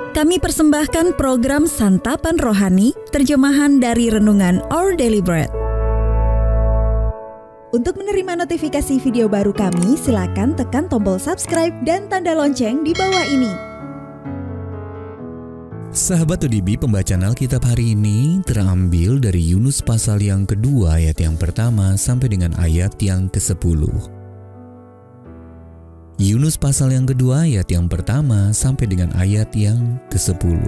Kami persembahkan program Santapan Rohani, terjemahan dari Renungan Our Daily Bread. Untuk menerima notifikasi video baru kami, silakan tekan tombol subscribe dan tanda lonceng di bawah ini. Sahabat ODB, pembacaan Alkitab hari ini terambil dari Yunus pasal yang kedua ayat yang pertama sampai dengan ayat yang ke-10. Yunus pasal yang kedua ayat yang pertama sampai dengan ayat yang ke-10.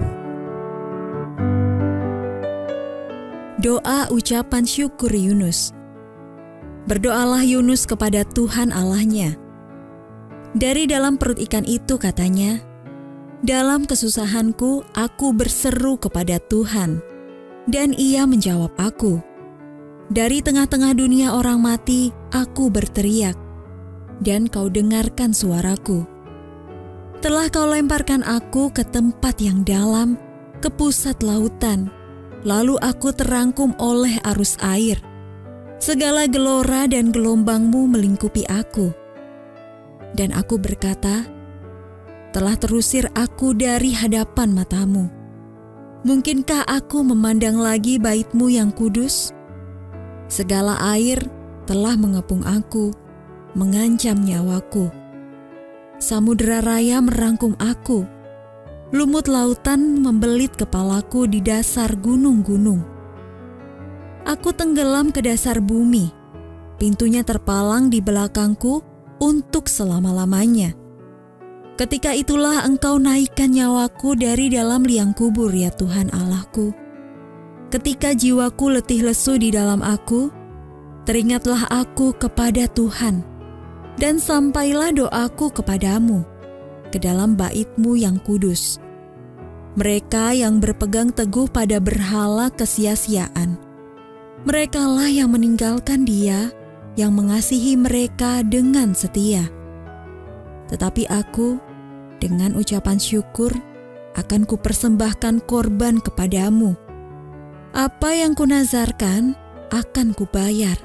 Doa ucapan syukur Yunus. Berdoalah Yunus kepada Tuhan Allahnya. Dari dalam perut ikan itu katanya, dalam kesusahanku aku berseru kepada Tuhan, dan Ia menjawab aku. Dari tengah-tengah dunia orang mati, aku berteriak, dan Kau dengarkan suaraku. Telah Kau lemparkan aku ke tempat yang dalam, ke pusat lautan, lalu aku terangkum oleh arus air. Segala gelora dan gelombang-Mu melingkupi aku. Dan aku berkata, telah terusir aku dari hadapan mata-Mu. Mungkinkah aku memandang lagi bait-Mu yang kudus? Segala air telah mengepung aku, mengancam nyawaku. Samudera raya merangkum aku. Lumut lautan membelit kepalaku di dasar gunung-gunung. Aku tenggelam ke dasar bumi. Pintunya terpalang di belakangku untuk selama-lamanya. Ketika itulah Engkau naikkan nyawaku dari dalam liang kubur, ya Tuhan Allahku. Ketika jiwaku letih lesu di dalam aku, teringatlah aku kepada Tuhan. Dan sampailah doaku kepadamu, ke dalam bait-Mu yang kudus. Mereka yang berpegang teguh pada berhala kesia-siaan, merekalah yang meninggalkan Dia yang mengasihi mereka dengan setia. Tetapi aku, dengan ucapan syukur, akan kupersembahkan korban kepadamu. Apa yang kunazarkan akan kubayar.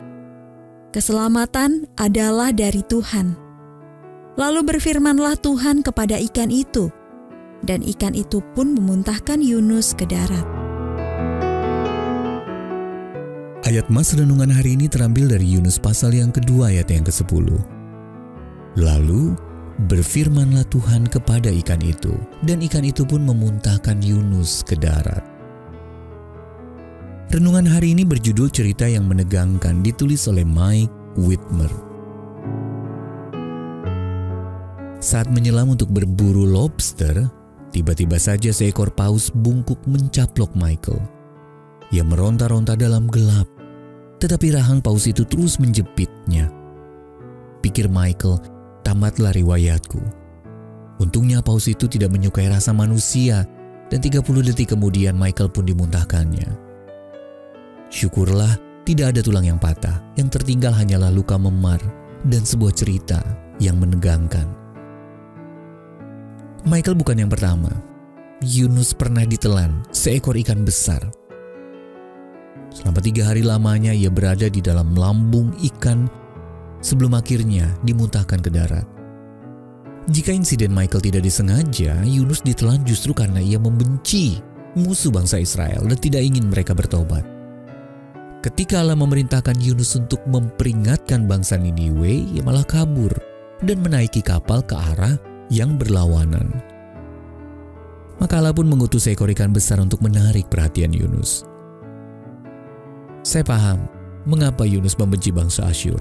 Keselamatan adalah dari Tuhan. Lalu berfirmanlah Tuhan kepada ikan itu, dan ikan itu pun memuntahkan Yunus ke darat. Ayat mas renungan hari ini terambil dari Yunus pasal yang kedua ayat yang ke-10. Lalu berfirmanlah Tuhan kepada ikan itu, dan ikan itu pun memuntahkan Yunus ke darat. Renungan hari ini berjudul Cerita yang Menegangkan, ditulis oleh Mike Whitmer. Saat menyelam untuk berburu lobster, tiba-tiba saja seekor paus bungkuk mencaplok Michael. Ia meronta-ronta dalam gelap, tetapi rahang paus itu terus menjepitnya. Pikir Michael, tamatlah riwayatku. Untungnya paus itu tidak menyukai rasa manusia, dan 30 detik kemudian Michael pun dimuntahkannya. Syukurlah tidak ada tulang yang patah, yang tertinggal hanyalah luka memar dan sebuah cerita yang menegangkan. Michael bukan yang pertama. Yunus pernah ditelan seekor ikan besar. Selama 3 hari lamanya ia berada di dalam lambung ikan sebelum akhirnya dimuntahkan ke darat. Jika insiden Michael tidak disengaja, Yunus ditelan justru karena ia membenci musuh bangsa Israel dan tidak ingin mereka bertobat. Ketika Allah memerintahkan Yunus untuk memperingatkan bangsa Niniwe, ia malah kabur dan menaiki kapal ke arah yang berlawanan. Maka Allah pun mengutus seekor ikan besar untuk menarik perhatian Yunus. Saya paham mengapa Yunus membenci bangsa Asyur.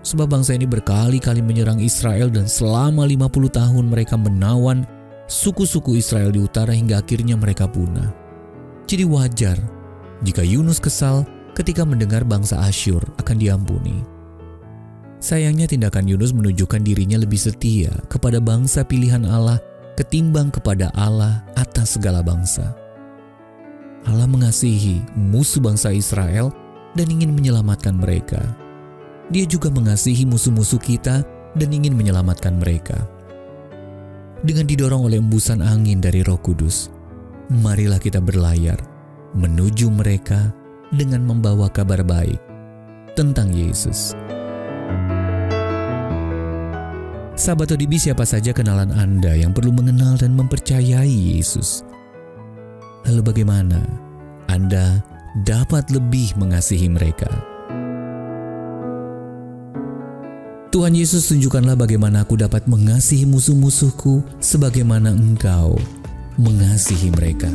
Sebab bangsa ini berkali-kali menyerang Israel dan selama 50 tahun mereka menawan suku-suku Israel di utara hingga akhirnya mereka punah. Jadi wajar jika Yunus kesal ketika mendengar bangsa Asyur akan diampuni. Sayangnya tindakan Yunus menunjukkan dirinya lebih setia kepada bangsa pilihan Allah ketimbang kepada Allah atas segala bangsa. Allah mengasihi musuh bangsa Israel dan ingin menyelamatkan mereka. Dia juga mengasihi musuh-musuh kita dan ingin menyelamatkan mereka. Dengan didorong oleh embusan angin dari Roh Kudus, marilah kita berlayar menuju mereka dengan membawa kabar baik tentang Yesus. Sahabat ODB, siapa saja kenalan Anda yang perlu mengenal dan mempercayai Yesus? Lalu bagaimana Anda dapat lebih mengasihi mereka? Tuhan Yesus, tunjukkanlah bagaimana aku dapat mengasihi musuh-musuhku sebagaimana Engkau mengasihi mereka.